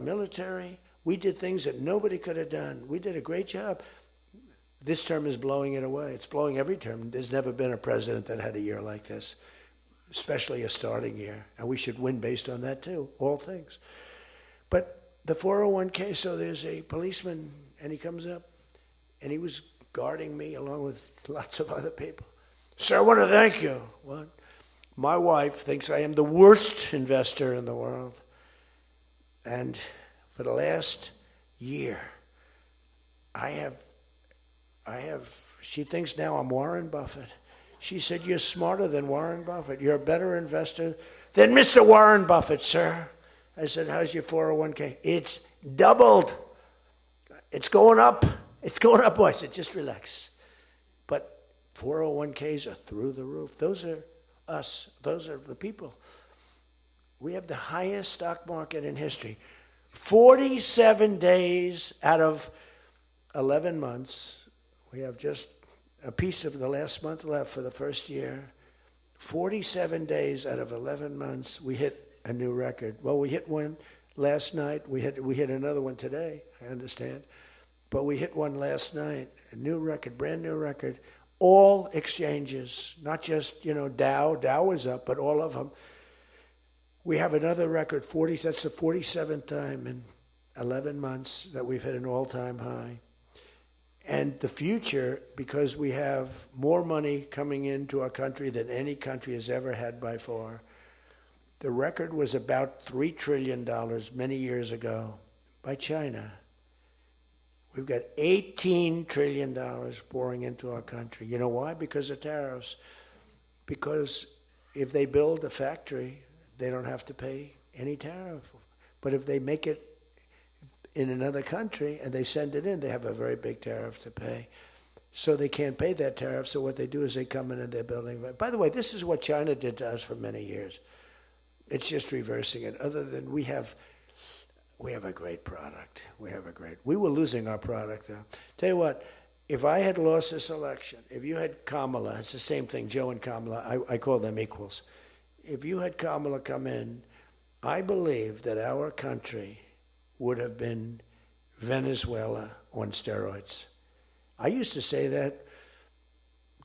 military. We did things that nobody could have done. We did a great job. This term is blowing it away. It's blowing every term. There's never been a president that had a year like this, especially a starting year. And we should win based on that too, all things. But the 401k, so there's a policeman, and he comes up, and he was guarding me along with lots of other people. Sir, I want to thank you. What? My wife thinks I am the worst investor in the world. And for the last year, she thinks now I'm Warren Buffett. She said, you're smarter than Warren Buffett. You're a better investor than Mr. Warren Buffett, sir. I said, how's your 401k? It's doubled. It's going up. It's going up. I said, just relax. But 401ks are through the roof. Those are us. Those are the people. We have the highest stock market in history. 47 days out of 11 months. We have just a piece of the last month left for the first year. 47 days out of 11 months, we hit a new record. Well, we hit one last night. We hit another one today, I understand. But we hit one last night, a new record, brand new record. All exchanges, not just, Dow. Dow was up, but all of them. We have another record, that's the 47th time in 11 months that we've hit an all-time high. And the future, because we have more money coming into our country than any country has ever had by far. The record was about $3 trillion many years ago by China. We've got $18 trillion pouring into our country. You know why? Because of tariffs. Because if they build a factory, they don't have to pay any tariff. But if they make it in another country and they send it in, they have a very big tariff to pay. So they can't pay that tariff, so what they do is they come in and they're building. By the way, this is what China did to us for many years. It's just reversing it. Other than we have a great product. We were losing our product though. Tell you what, if I had lost this election, if you had Kamala, it's the same thing, Joe and Kamala, I call them equals. If you had Kamala come in, I believe that our country would have been Venezuela on steroids. I used to say that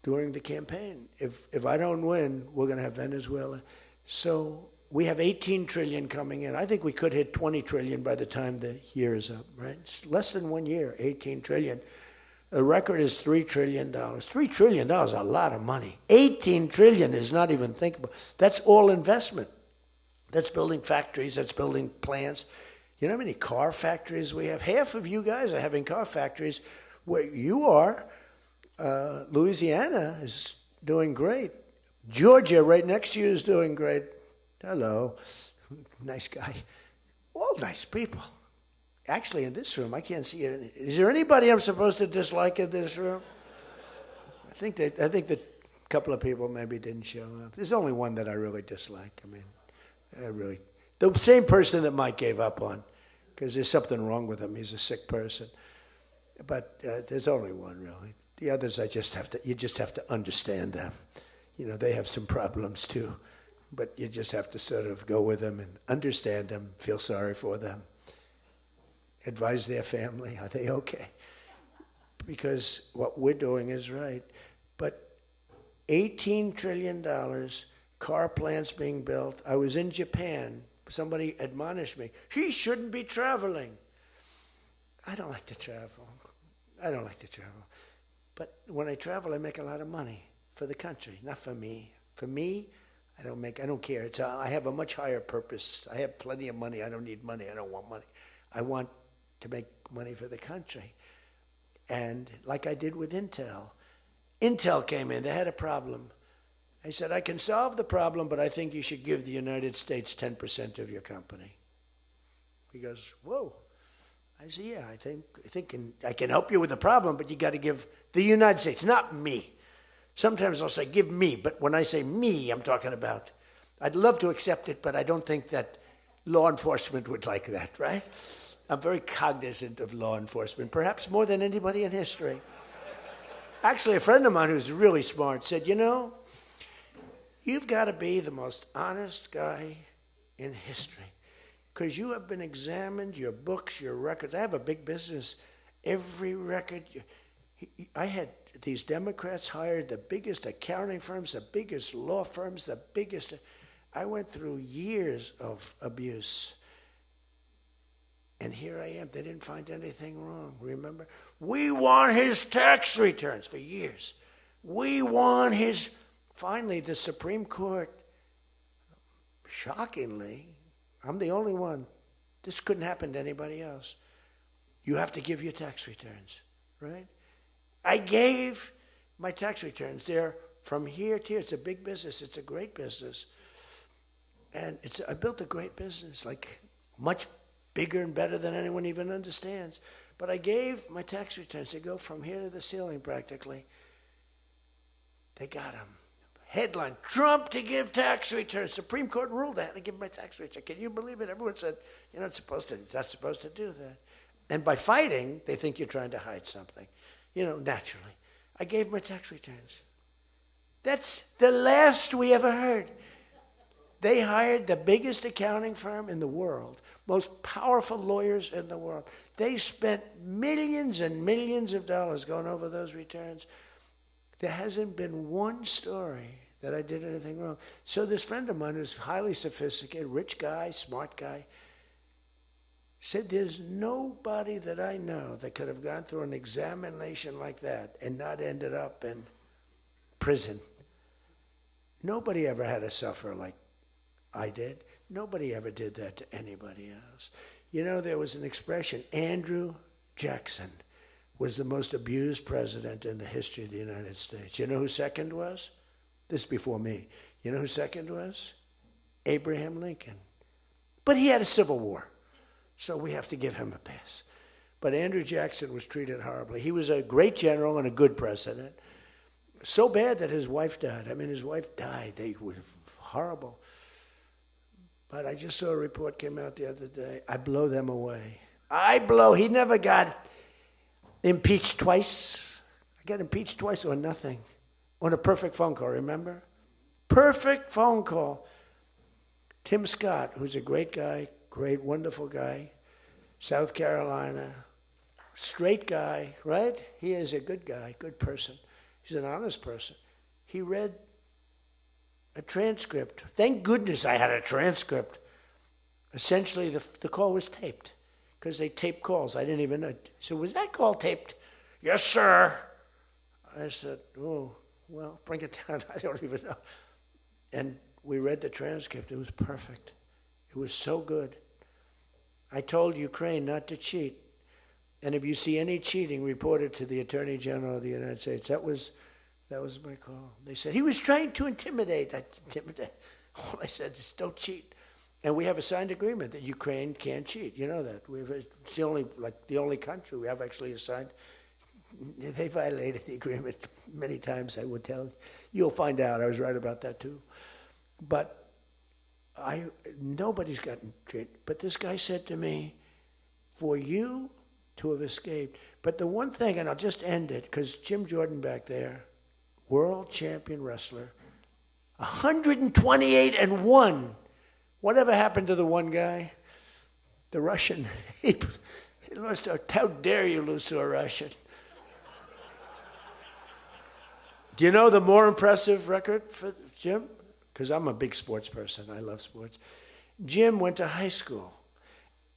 during the campaign. If I don't win, we're going to have Venezuela. So we have 18 trillion coming in. I think we could hit 20 trillion by the time the year is up, right? It's less than 1 year, 18 trillion. The record is $3 trillion. $3 trillion is a lot of money. 18 trillion is not even thinkable. That's all investment. That's building factories, that's building plants. You know how many car factories we have? Half of you guys are having car factories. Where you are, Louisiana is doing great. Georgia, right next to you, is doing great. Hello. Nice guy. All nice people. Actually, in this room, I can't see it. Is there anybody I'm supposed to dislike in this room? I think that a couple of people maybe didn't show up. There's only one that I really dislike. The same person that Mike gave up on, because there's something wrong with him. He's a sick person. But there's only one, really. The others, you just have to understand them. They have some problems too. But you just have to sort of go with them and understand them, feel sorry for them. Advise their family, are they okay? Because what we're doing is right. But $18 trillion, car plants being built. I was in Japan. Somebody admonished me, he shouldn't be traveling. I don't like to travel. But when I travel, I make a lot of money for the country, not for me. For me, I don't care. I have a much higher purpose. I have plenty of money. I don't need money. I don't want money. I want to make money for the country. And like I did with Intel. Intel came in. They had a problem. I said, I can solve the problem, but I think you should give the United States 10% of your company. He goes, whoa. I said, yeah, I think I can help you with the problem, but you got to give the United States, not me. Sometimes I'll say, give me, but when I say me, I'm talking about, I'd love to accept it, but I don't think that law enforcement would like that, right? I'm very cognizant of law enforcement, perhaps more than anybody in history. Actually, a friend of mine who's really smart said, you've got to be the most honest guy in history. because you have been examined, your books, your records. I have a big business. Every record, I had these Democrats hired the biggest accounting firms, the biggest law firms, the biggest. I went through years of abuse. And here I am. They didn't find anything wrong, remember? We want his tax returns for years. We want his... Finally, the Supreme Court, shockingly, I'm the only one. This couldn't happen to anybody else. You have to give your tax returns, right? I gave my tax returns. They're from here to here. It's a big business. It's a great business. And I built a great business, like much bigger and better than anyone even understands. But I gave my tax returns. They go from here to the ceiling practically. They got them. Headline, Trump to give tax returns. Supreme Court ruled that. I give my tax return. Can you believe it? Everyone said, you're not supposed to do that. And by fighting, they think you're trying to hide something. Naturally. I gave my tax returns. That's the last we ever heard. They hired the biggest accounting firm in the world, most powerful lawyers in the world. They spent millions and millions of dollars going over those returns. There hasn't been one story that I did anything wrong. So this friend of mine who's highly sophisticated, rich guy, smart guy, said there's nobody that I know that could have gone through an examination like that and not ended up in prison. Nobody ever had to suffer like I did. Nobody ever did that to anybody else. There was an expression, Andrew Jackson was the most abused president in the history of the United States. You know who second was? This is before me. You know who second was? Abraham Lincoln. But he had a civil war, so we have to give him a pass. But Andrew Jackson was treated horribly. He was a great general and a good president. So bad that his wife died. His wife died. They were horrible. But I just saw a report came out the other day. I blow them away. He never got impeached twice. I got impeached twice or nothing. On a perfect phone call, remember? Perfect phone call. Tim Scott, who's a great guy, great, wonderful guy, South Carolina, straight guy, right? He is a good guy, good person. He's an honest person. He read a transcript. Thank goodness I had a transcript. Essentially, the call was taped because they tape calls. I didn't even know. So was that call taped? Yes, sir. I said, oh, well, bring it down. I don't even know. And we read the transcript. It was perfect. It was so good. I told Ukraine not to cheat. And if you see any cheating, report it to the Attorney General of the United States. That was my call. They said, he was trying to intimidate. All I said is, don't cheat. And we have a signed agreement that Ukraine can't cheat. You know that. It's the only country we have actually a signed. They violated the agreement many times, I would tell you. You'll find out. I was right about that too. But nobody's gotten cheated. But this guy said to me, for you to have escaped. But the one thing, and I'll just end it, because Jim Jordan back there, world champion wrestler, 128-1. Whatever happened to the one guy? The Russian. He lost. How dare you lose to a Russian? Do you know the more impressive record for Jim? Because I'm a big sports person. I love sports. Jim went to high school.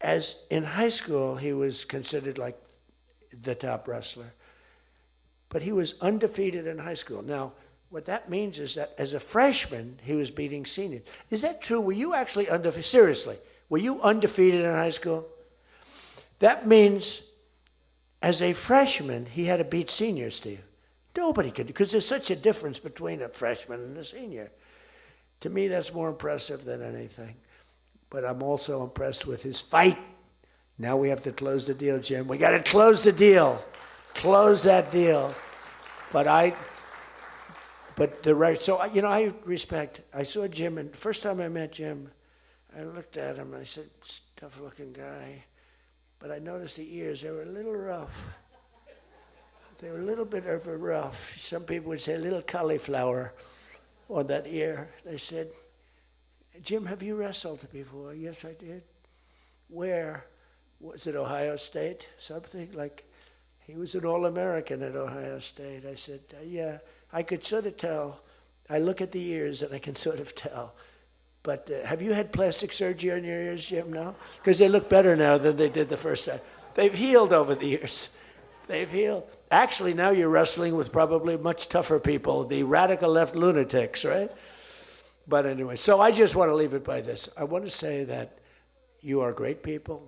As in high school, he was considered like the top wrestler. But he was undefeated in high school. Now, what that means is that as a freshman, he was beating seniors. Is that true? Were you actually undefeated? Seriously, were you undefeated in high school? That means as a freshman, he had to beat seniors, Steve. Nobody could, because there's such a difference between a freshman and a senior. To me, that's more impressive than anything. But I'm also impressed with his fight. Now we have to close the deal, Jim. We got to close the deal. Close that deal. I respect. I saw Jim, and the first time I met Jim, I looked at him and I said, tough-looking guy. But I noticed the ears, they were a little rough. They were a little bit of a rough. Some people would say a little cauliflower on that ear. I said, Jim, have you wrestled before? Yes, I did. where, was it Ohio State? Something like, he was an All-American at Ohio State. I said, yeah, I could sort of tell. I look at the ears and I can sort of tell. But have you had plastic surgery on your ears, Jim? No? Because they look better now than they did the first time. They've healed over the years. They've healed. Actually, now you're wrestling with probably much tougher people, the radical left lunatics, right? But anyway, so I just want to leave it by this. I want to say that you are great people.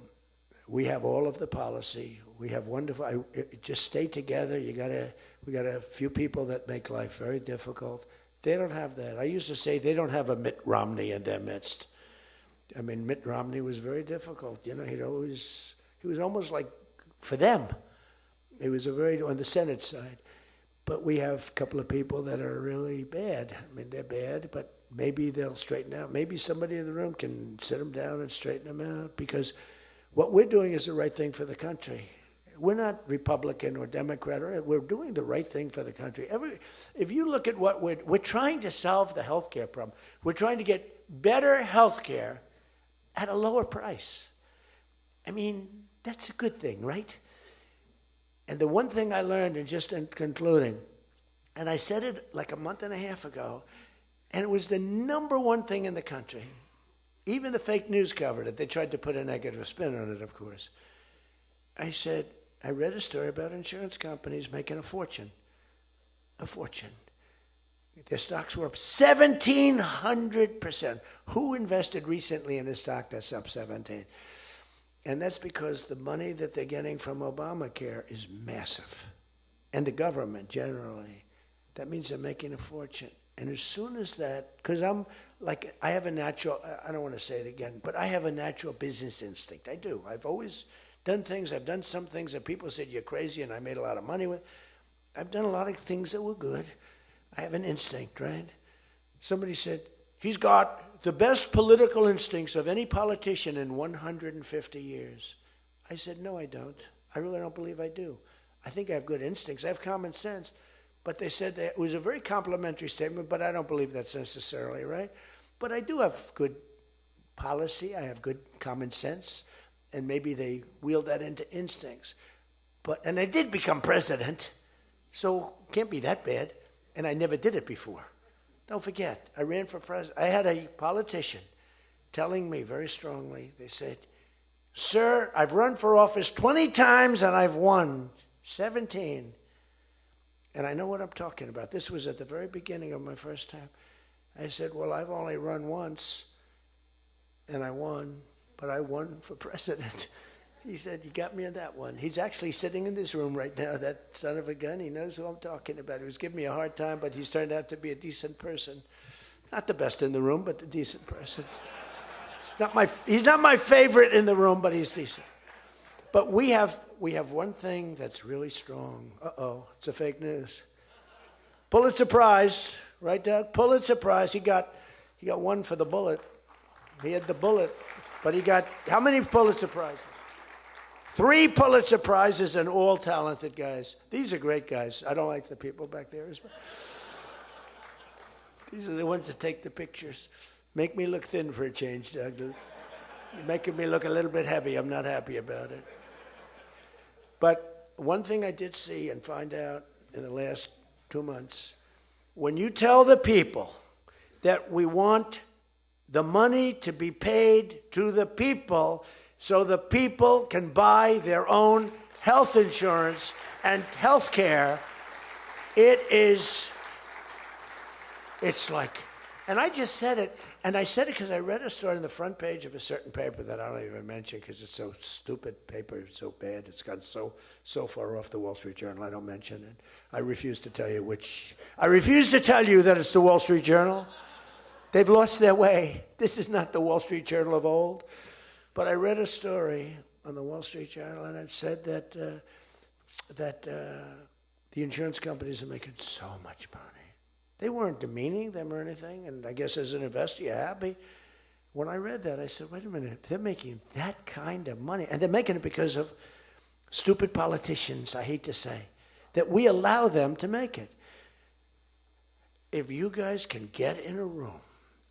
We have all of the policy. We have wonderful, just stay together. We got a few people that make life very difficult. They don't have that. I used to say they don't have a Mitt Romney in their midst. I mean, Mitt Romney was very difficult. You know, he was almost like, for them, he was on the Senate side. But we have a couple of people that are really bad. I mean, they're bad, but maybe they'll straighten out. Maybe somebody in the room can sit them down and straighten them out, because what we're doing is the right thing for the country. We're not Republican or Democrat. We're doing the right thing for the country. If you look at what we're trying to solve the health care problem. We're trying to get better health care at a lower price. I mean, that's a good thing, right? And the one thing I learned, and just in concluding, and I said it like a month and a half ago, and it was the number one thing in the country. Even the fake news covered it. They tried to put a negative spin on it, of course. I said, I read a story about insurance companies making a fortune. A fortune. Their stocks were up 1,700%. Who invested recently in a stock that's up 17? And that's because the money that they're getting from Obamacare is massive. And the government generally. That means they're making a fortune. And as soon as that, because I have a natural, I don't want to say it again, but I have a natural business instinct. I do. I've always done things. I've done some things that people said you're crazy and I made a lot of money with. I've done a lot of things that were good. I have an instinct, right? Somebody said, he's got the best political instincts of any politician in 150 years. I said, no, I don't. I really don't believe I do. I think I have good instincts. I have common sense. But they said that it was a very complimentary statement, but I don't believe that's necessarily right. But I do have good policy. I have good common sense. And maybe they wheeled that into instincts. And I did become president, so can't be that bad. And I never did it before. Don't forget, I ran for president. I had a politician telling me very strongly, they said, sir, I've run for office 20 times and I've won 17. And I know what I'm talking about. This was at the very beginning of my first time. I said, well, I've only run once, and I won, but I won for president. He said, you got me on that one. He's actually sitting in this room right now, that son of a gun. He knows who I'm talking about. He was giving me a hard time, but he's turned out to be a decent person. Not the best in the room, but a decent person. He's not my favorite in the room, but he's decent. But we have one thing that's really strong. Uh-oh, it's a fake news. Pulitzer Prize, right, Doug? Pulitzer Prize. He got one for the bullet. He had the bullet, but he got how many Pulitzer Prizes? 3 Pulitzer Prizes, and all talented guys. These are great guys. I don't like the people back there as well. These are the ones that take the pictures. Make me look thin for a change, Doug. You're making me look a little bit heavy. I'm not happy about it. But one thing I did see and find out in the last 2 months, when you tell the people that we want the money to be paid to the people so the people can buy their own health insurance and health care, it's like, and I just said it, and I said it because I read a story on the front page of a certain paper that I don't even mention because it's so stupid paper, it's so bad, it's gone so far off the Wall Street Journal, I don't mention it. I refuse to tell you that it's the Wall Street Journal. They've lost their way. This is not the Wall Street Journal of old. But I read a story on the Wall Street Journal, and it said that the insurance companies are making so much money. They weren't demeaning them or anything, and I guess as an investor, you're happy. When I read that, I said, wait a minute, they're making that kind of money, and they're making it because of stupid politicians, I hate to say, that we allow them to make it. If you guys can get in a room,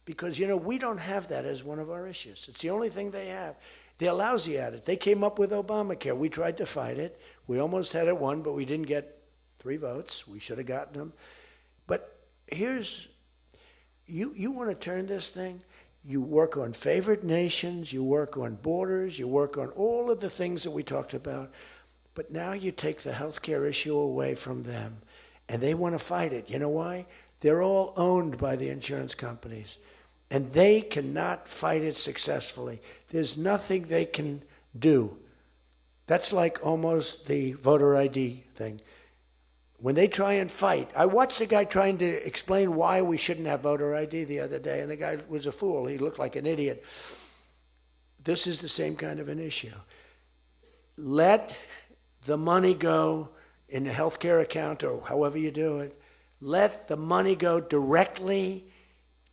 because, we don't have that as one of our issues. It's the only thing they have. They're lousy at it. They came up with Obamacare. We tried to fight it. We almost had it won, but we didn't get 3 votes. We should have gotten them. But here's, you want to turn this thing, you work on favored nations, you work on borders, you work on all of the things that we talked about, but now you take the healthcare issue away from them, and they want to fight it. You know why? They're all owned by the insurance companies, and they cannot fight it successfully. There's nothing they can do. That's like almost the voter ID thing. When they try and fight, I watched a guy trying to explain why we shouldn't have voter ID the other day, and the guy was a fool. He looked like an idiot. This is the same kind of an issue. Let the money go in a healthcare account or however you do it. Let the money go directly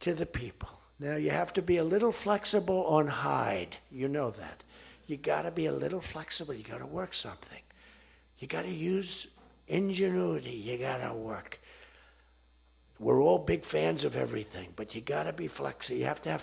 to the people. Now, you have to be a little flexible on Hyde. You know that. You got to be a little flexible. You got to work something. You got to use ingenuity. You got to work. We're all big fans of everything, but you got to be flexible. You have to have